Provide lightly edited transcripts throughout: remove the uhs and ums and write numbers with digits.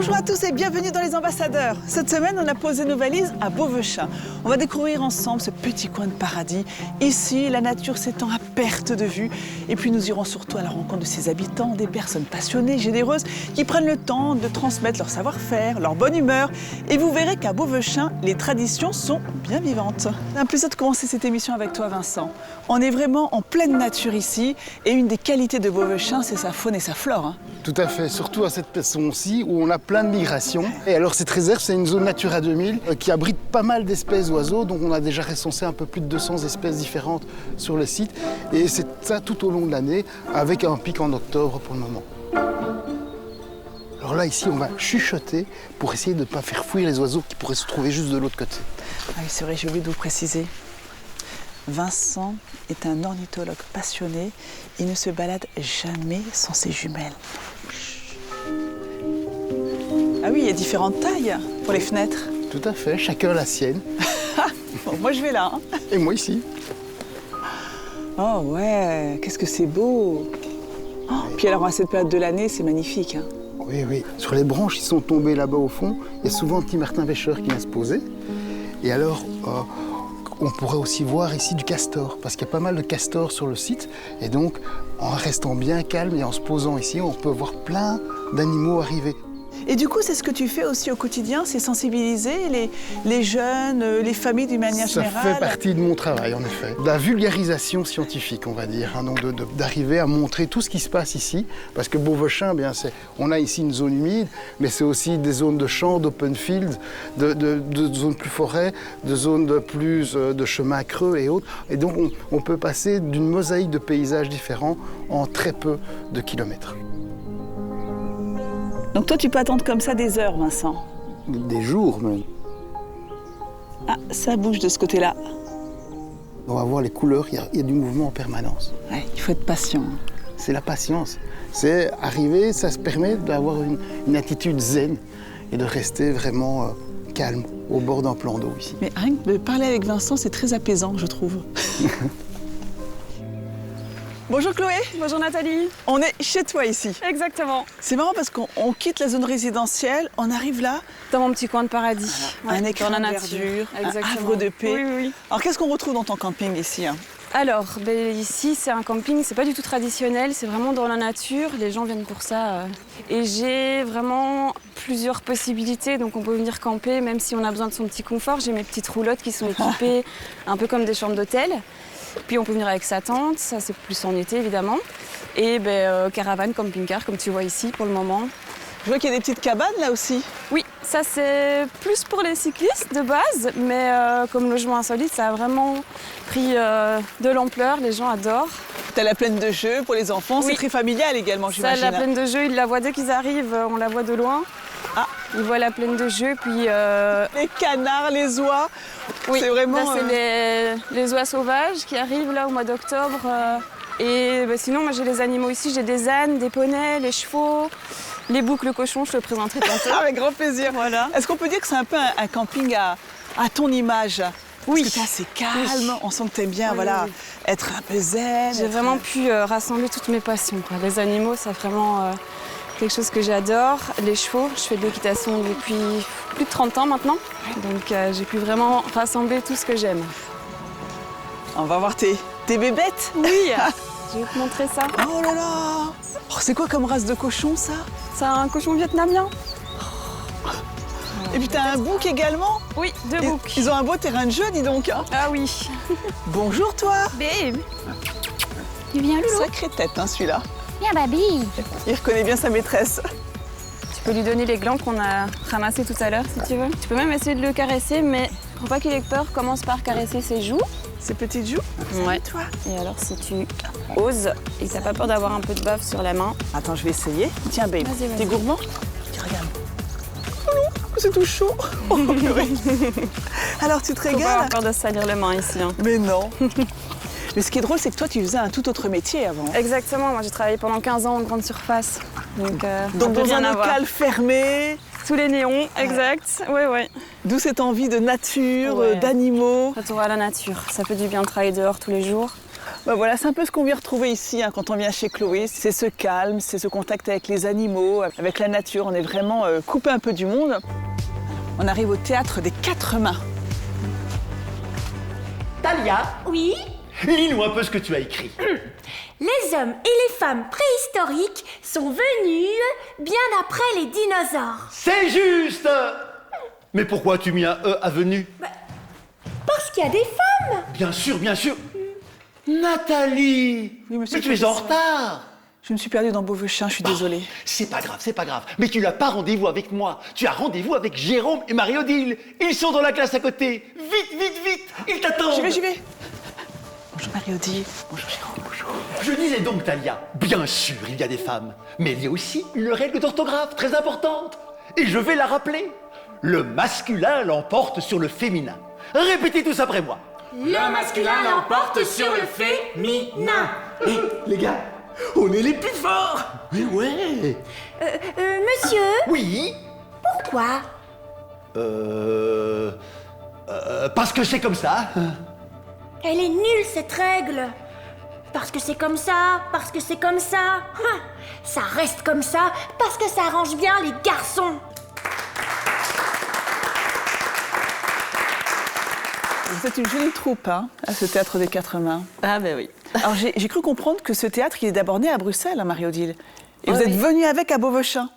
Bonjour à tous et bienvenue dans Les Ambassadeurs. Cette semaine, on a posé nos valises à Beauvechain. On va découvrir ensemble ce petit coin de paradis. Ici, la nature s'étend à perte de vue. Et puis nous irons surtout à la rencontre de ses habitants, des personnes passionnées, généreuses, qui prennent le temps de transmettre leur savoir-faire, leur bonne humeur. Et vous verrez qu'à Beauvechain, les traditions sont bien vivantes. C'est un plaisir de commencer cette émission avec toi, Vincent. On est vraiment en pleine nature ici. Et une des qualités de Beauvechain, c'est sa faune et sa flore. Hein. Tout à fait, surtout à cette façon-ci où on a plein de migrations. Et alors cette réserve, c'est une zone Natura 2000 qui abrite pas mal d'espèces d'oiseaux. Donc on a déjà recensé un peu plus de 200 espèces différentes sur le site. Et c'est ça tout au long de l'année, avec un pic en octobre pour le moment. Alors là, ici, on va chuchoter pour essayer de ne pas faire fuir les oiseaux qui pourraient se trouver juste de l'autre côté. Ah oui, c'est vrai, j'ai oublié de vous préciser. Vincent est un ornithologue passionné. Il ne se balade jamais sans ses jumelles. Ah oui, il y a différentes tailles pour les fenêtres. Tout à fait, chacun la sienne. Bon, moi, je vais là. Hein. Et moi ici. Oh ouais, qu'est-ce que c'est beau. Oh, puis alors, à cette période de l'année, c'est magnifique. Hein. Oui, oui. Sur les branches qui sont tombées là-bas au fond, il y a souvent un petit martin pêcheur qui vient se poser. Et alors, on pourrait aussi voir ici du castor, parce qu'il y a pas mal de castors sur le site. Et donc, en restant bien calme et en se posant ici, on peut voir plein d'animaux arriver. Et du coup, c'est ce que tu fais aussi au quotidien, c'est sensibiliser les jeunes, les familles d'une manière générale. Ça fait partie de mon travail, en effet. De la vulgarisation scientifique, on va dire, hein, donc d'arriver à montrer tout ce qui se passe ici. Parce que Beauvechain, bien, on a ici une zone humide, mais c'est aussi des zones de champs, d'open fields, de zones plus forêts, de zones de chemins creux et autres. Et donc, on peut passer d'une mosaïque de paysages différents en très peu de kilomètres. Donc toi, tu peux attendre comme ça des heures, Vincent. Des jours même. Ah, ça bouge de ce côté-là. On va voir les couleurs, il y a du mouvement en permanence. Ouais, il faut être patient. C'est la patience. C'est arriver, ça se permet d'avoir une attitude zen et de rester vraiment calme au bord d'un plan d'eau ici. Mais rien que de parler avec Vincent, c'est très apaisant, je trouve. Bonjour Chloé. Bonjour Nathalie. On est chez toi ici. Exactement. C'est marrant parce qu'on quitte la zone résidentielle, on arrive là. Dans mon petit coin de paradis. Ouais, un écrin dans la de nature. verdure, Exactement. un havre de paix. Oui, oui. Alors qu'est-ce qu'on retrouve dans ton camping ici hein? Alors, ici c'est un camping, c'est pas du tout traditionnel, c'est vraiment dans la nature, les gens viennent pour ça. Et j'ai vraiment plusieurs possibilités, donc on peut venir camper même si on a besoin de son petit confort. J'ai mes petites roulottes qui sont équipées un peu comme des chambres d'hôtel. Puis on peut venir avec sa tente, ça c'est plus en été évidemment. Et caravane, camping-car comme tu vois ici pour le moment. Je vois qu'il y a des petites cabanes là aussi. Oui, ça c'est plus pour les cyclistes de base, mais comme logement insolite, ça a vraiment pris de l'ampleur, les gens adorent. T'as la plaine de jeux pour les enfants, oui. C'est très familial également, j'imagine. Ça, la plaine de jeux, ils la voient dès qu'ils arrivent, on la voit de loin. Ah. Ils voient la plaine de jeux, puis... Les canards, les oies, oui, c'est vraiment... Là, c'est les oies sauvages qui arrivent là au mois d'octobre. Et sinon, moi j'ai les animaux ici, j'ai des ânes, des poneys, les chevaux, les boucs, le cochon, je te le présenterai tantôt. Avec grand plaisir. Voilà. Est-ce qu'on peut dire que c'est un peu un camping à ton image? Oui. Parce que c'est calme, oui. On sent que tu aimes bien oui, voilà, oui. être un peu zen. J'ai vraiment pu rassembler toutes mes passions. Quoi. Les animaux, c'est vraiment quelque chose que j'adore. Les chevaux, je fais de l'équitation depuis plus de 30 ans maintenant. Donc j'ai pu vraiment rassembler tout ce que j'aime. On va voir tes bébêtes. Oui, je vais te montrer ça. Oh là là. Oh, c'est quoi comme race de cochon ça? C'est un cochon vietnamien. Et puis t'as un bouc également? Oui, deux boucs. Ils ont un beau terrain de jeu, dis donc. Hein. Ah oui. Bonjour toi. Babe. Tu viens, Loulou? Sacrée tête, hein, celui-là. Viens, baby. Il reconnaît bien sa maîtresse. Tu peux lui donner les glands qu'on a ramassés tout à l'heure, si tu veux. Tu peux même essayer de le caresser, mais pour pas qu'il ait peur, commence par caresser ses joues. Ses petites joues? Ouais. Toi. Et alors, si tu oses et que t'as pas peur d'avoir un peu de bave sur la main. Attends, je vais essayer. Tiens, babe. Vas-y. T'es gourmand? Regarde. C'est tout chaud. Oh, alors tu te Faut pas régales? avoir peur de se salir les mains ici. Hein. Mais non. Mais ce qui est drôle, c'est que toi, tu faisais un tout autre métier avant. Exactement. Moi, j'ai travaillé pendant 15 ans en grande surface. Donc dans un local fermé. Sous les néons, exact. Oui, oui. D'où cette envie de nature, Ouais. d'animaux. Retour à la nature. Ça fait du bien de travailler dehors tous les jours. Bah voilà, c'est un peu ce qu'on vient retrouver ici quand on vient chez Chloé. C'est ce calme, c'est ce contact avec les animaux, avec la nature. On est vraiment coupé un peu du monde. On arrive au théâtre des 4 mains. Talia, Oui, lis-nous un peu ce que tu as écrit. les hommes et les femmes préhistoriques sont venus bien après les dinosaures. C'est juste. Mais pourquoi as-tu mis un E à venu? Parce qu'il y a des femmes. Bien sûr, bien sûr. Nathalie, Oui, monsieur mais tu es le en professeur. retard. Je me suis perdue dans Beauvechin, je suis désolée. C'est pas grave, c'est pas grave. Mais tu n'as pas rendez-vous avec moi. Tu as rendez-vous avec Jérôme et Marie-Odile. Ils sont dans la classe à côté. Vite, vite, vite. Ils t'attendent. J'y vais. Bonjour Marie-Odile. Bonjour Jérôme. Bonjour. Je disais donc, Talia, bien sûr, il y a des femmes. Mais il y a aussi une règle d'orthographe très importante. Et je vais la rappeler. Le masculin l'emporte sur le féminin. Répétez tous après moi. Le masculin l'emporte sur le féminin. Les gars, on est les plus forts. Mais ouais. Monsieur, Oui. pourquoi? Parce que c'est comme ça. Elle est nulle cette règle. Parce que c'est comme ça, parce que c'est comme ça. Ça reste comme ça, parce que ça arrange bien les garçons. Vous êtes une jolie troupe à ce théâtre des 4 mains. Ah ben oui. Alors j'ai cru comprendre que ce théâtre, il est d'abord né à Bruxelles, Marie-Odile. Et vous Oui. êtes venue avec à Beauvechin.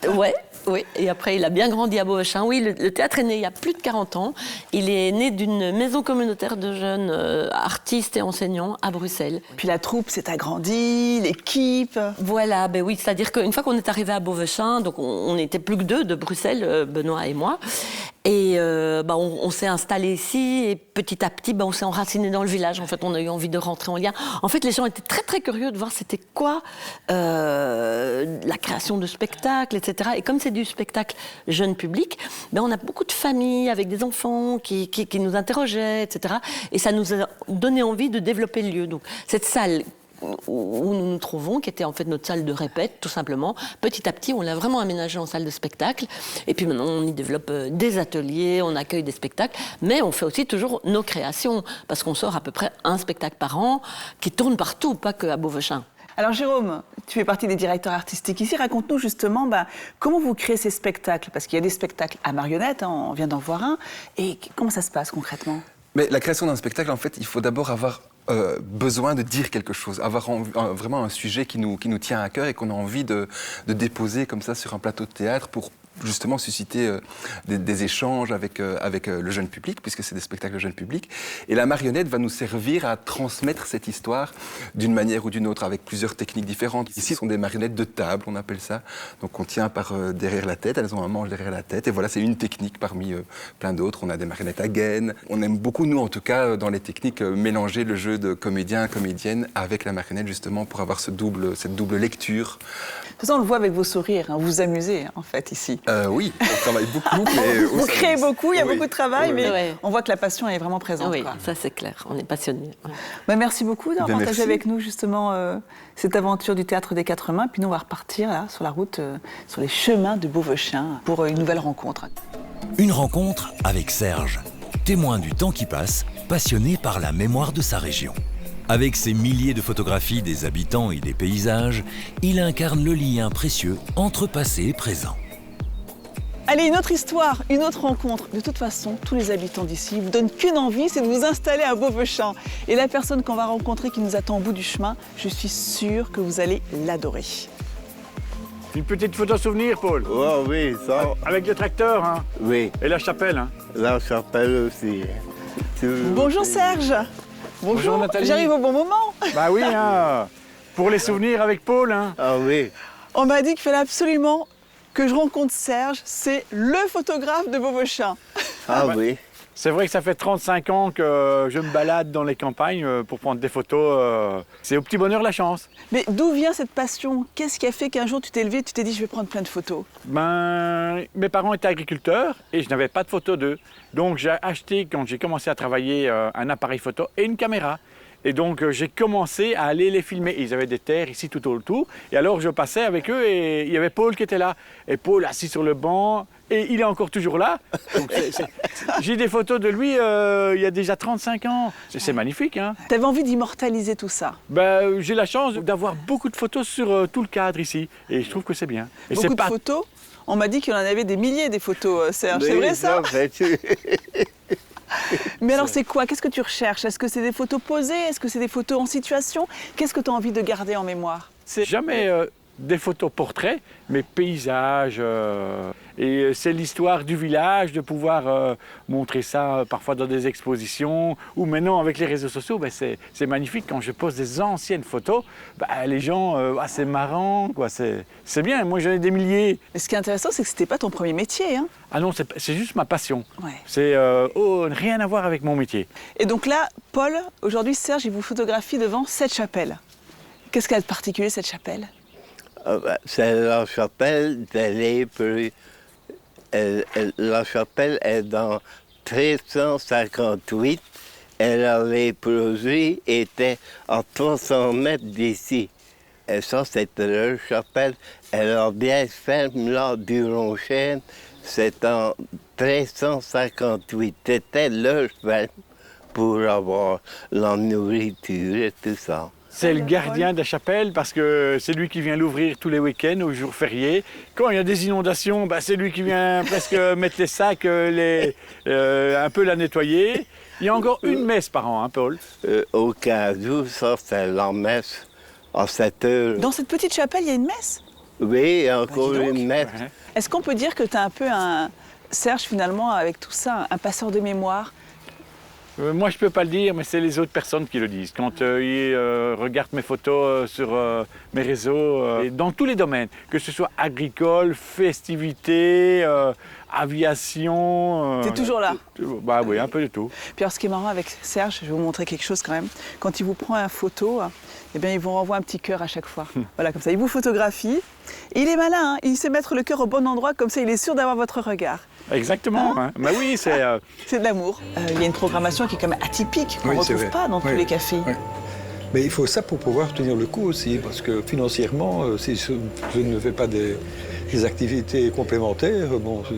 Ouais, oui. Et après, il a bien grandi à Beauvechin. Oui, le théâtre est né il y a plus de 40 ans. Il est né d'une maison communautaire de jeunes artistes et enseignants à Bruxelles. Puis la troupe s'est agrandie, l'équipe. Voilà, ben oui, c'est-à-dire qu'une fois qu'on est arrivé à Beauvechin, donc on n'était plus que 2 de Bruxelles, Benoît et moi. Et on s'est installé ici et petit à petit, on s'est enraciné dans le village. En fait, on a eu envie de rentrer en lien. En fait, les gens étaient très très curieux de voir c'était quoi la création de spectacles, etc. Et comme c'est du spectacle jeune public, on a beaucoup de familles avec des enfants qui nous interrogeaient, etc. Et ça nous a donné envie de développer le lieu. Donc cette salle où nous nous trouvons, qui était en fait notre salle de répète, tout simplement. Petit à petit, on l'a vraiment aménagée en salle de spectacle. Et puis maintenant, on y développe des ateliers, on accueille des spectacles, mais on fait aussi toujours nos créations, parce qu'on sort à peu près un spectacle par an, qui tourne partout, pas qu'à Beauvechin. Alors Jérôme, tu fais partie des directeurs artistiques ici. Raconte-nous justement comment vous créez ces spectacles. Parce qu'il y a des spectacles à marionnettes, on vient d'en voir un. Et comment ça se passe concrètement? Mais la création d'un spectacle, en fait, il faut d'abord avoir besoin de dire quelque chose, avoir vraiment un sujet qui nous tient à cœur et qu'on a envie de déposer comme ça sur un plateau de théâtre pour justement susciter des échanges avec le jeune public, puisque c'est des spectacles jeune public. Et la marionnette va nous servir à transmettre cette histoire d'une manière ou d'une autre, avec plusieurs techniques différentes. Ici, ce sont des marionnettes de table, on appelle ça. Donc on tient par derrière la tête, elles ont un manche derrière la tête. Et voilà, c'est une technique parmi plein d'autres. On a des marionnettes à gaine. On aime beaucoup, nous en tout cas, dans les techniques, mélanger le jeu de comédien, comédienne avec la marionnette, justement, pour avoir cette double lecture. De toute façon, on le voit avec vos sourires. Vous vous amusez, en fait, ici. Oui, on travaille beaucoup. Mais Vous créez beaucoup, il y a beaucoup de travail, mais Ouais. on voit que la passion est vraiment présente. Oui, quoi. ça c'est clair, on est passionnés. Merci beaucoup d'avoir partagé merci. avec nous justement cette aventure du Théâtre des 4 mains. Puis nous, on va repartir là, sur la route, sur les chemins de Beauvechin pour une nouvelle rencontre. Une rencontre avec Serge, témoin du temps qui passe, passionné par la mémoire de sa région. Avec ses milliers de photographies des habitants et des paysages, il incarne le lien précieux entre passé et présent. Allez, une autre histoire, une autre rencontre. De toute façon, tous les habitants d'ici ne vous donnent qu'une envie, c'est de vous installer à Beauvechin. Et la personne qu'on va rencontrer qui nous attend au bout du chemin, je suis sûre que vous allez l'adorer. Une petite photo souvenir, Paul. Oh oui, ça, Avec le tracteur, hein. oui, Et la chapelle, hein. la chapelle aussi. Bonjour Serge. Bonjour, Nathalie. J'arrive au bon moment. Bah oui, hein. Pour les souvenirs avec Paul, hein. Ah oui, On m'a dit qu'il fallait absolument que je rencontre Serge. C'est le photographe de Beauvechin. ah ouais. oui. C'est vrai que ça fait 35 ans que je me balade dans les campagnes pour prendre des photos. C'est au petit bonheur la chance. Mais d'où vient cette passion? Qu'est-ce qui a fait qu'un jour tu t'es levé et tu t'es dit je vais prendre plein de photos? Mes parents étaient agriculteurs et je n'avais pas de photos d'eux. Donc j'ai acheté, quand j'ai commencé à travailler, un appareil photo et une caméra. Et donc j'ai commencé à aller les filmer. Ils avaient des terres ici tout autour. Et alors je passais avec eux et il y avait Paul qui était là. Et Paul assis sur le banc, et il est encore toujours là. Donc j'ai des photos de lui il y a déjà 35 ans. C'est magnifique. Hein. Tu avais envie d'immortaliser tout ça? J'ai la chance d'avoir beaucoup de photos sur tout le cadre ici. Et je trouve que c'est bien. Et beaucoup de photos? On m'a dit qu'il y en avait des milliers des photos, Serge. C'est vrai ça? Mais alors c'est quoi? Qu'est-ce que tu recherches? Est-ce que c'est des photos posées? Est-ce que c'est des photos en situation? Qu'est-ce que tu as envie de garder en mémoire? C'est jamais des photos portraits, mais paysages. Et c'est l'histoire du village, de pouvoir montrer ça parfois dans des expositions. Ou maintenant avec les réseaux sociaux, c'est magnifique. Quand je pose des anciennes photos, les gens, c'est marrant, quoi. C'est bien, moi j'en ai des milliers. Et ce qui est intéressant, c'est que c'était pas ton premier métier. Hein? Ah non, c'est juste ma passion. Ouais. C'est rien à voir avec mon métier. Et donc là, Paul, aujourd'hui Serge, il vous photographie devant cette chapelle. Qu'est-ce qu'elle a de particulier, cette chapelle? C'est la chapelle de l'Épreuve. La chapelle est dans 1358. L'Épreuve était à 300 mètres d'ici. Et ça, c'était leur chapelle. Et la vieille ferme là, du Ronchêne, c'est en 1358. C'était leur ferme pour avoir la nourriture et tout ça. C'est le gardien de la chapelle parce que c'est lui qui vient l'ouvrir tous les week-ends, aux jours fériés. Quand il y a des inondations, c'est lui qui vient presque mettre les sacs, un peu la nettoyer. Il y a encore une messe par an, hein, Paul? Au 15 août, ça, c'est la messe à 7 heures. Dans cette petite chapelle, il y a une messe? Oui, il y a encore une messe. Ouais. Est-ce qu'on peut dire que tu es un peu Serge, finalement, avec tout ça, un passeur de mémoire? Moi, je ne peux pas le dire, mais c'est les autres personnes qui le disent. Quand ils regardent mes photos sur mes réseaux, et dans tous les domaines, que ce soit agricole, festivités, aviation... T'es toujours là? Oui, un peu de tout. Puis alors, ce qui est marrant avec Serge, je vais vous montrer quelque chose quand même. Quand il vous prend une photo, il vous renvoie un petit cœur à chaque fois. Voilà, comme ça, il vous photographie. Et il est malin, hein, il sait mettre le cœur au bon endroit, comme ça, il est sûr d'avoir votre regard. Exactement. Hein? Oui, c'est... C'est de l'amour. Il y a une programmation qui est quand même atypique, qu'on ne retrouve pas dans tous les cafés. Oui. Mais il faut ça pour pouvoir tenir le coup aussi, parce que financièrement, si je ne fais pas des activités complémentaires,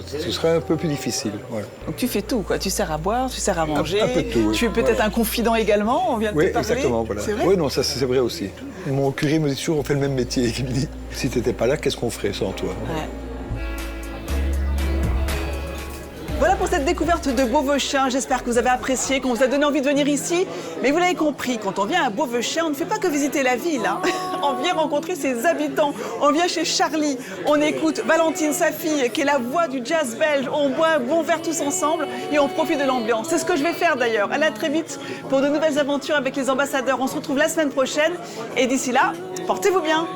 ce sera un peu plus difficile. Voilà. Donc tu fais tout, quoi. Tu sers à boire, tu sers à manger. Un peu de tout, oui. Tu es peut-être un confident également, on vient de te parler. Oui, exactement. Voilà. C'est vrai? Oui, non, ça c'est vrai aussi. Mon curé me dit toujours, on fait le même métier. Il me dit, si tu n'étais pas là, qu'est-ce qu'on ferait sans toi? Ouais. Voilà pour cette découverte de Beauvechin. J'espère que vous avez apprécié, qu'on vous a donné envie de venir ici. Mais vous l'avez compris, quand on vient à Beauvechin, on ne fait pas que visiter la ville. Hein. On vient rencontrer ses habitants. On vient chez Charlie. On écoute Valentine, sa fille, qui est la voix du jazz belge. On boit un bon verre tous ensemble et on profite de l'ambiance. C'est ce que je vais faire d'ailleurs. À très vite pour de nouvelles aventures avec les ambassadeurs. On se retrouve la semaine prochaine. Et d'ici là, portez-vous bien.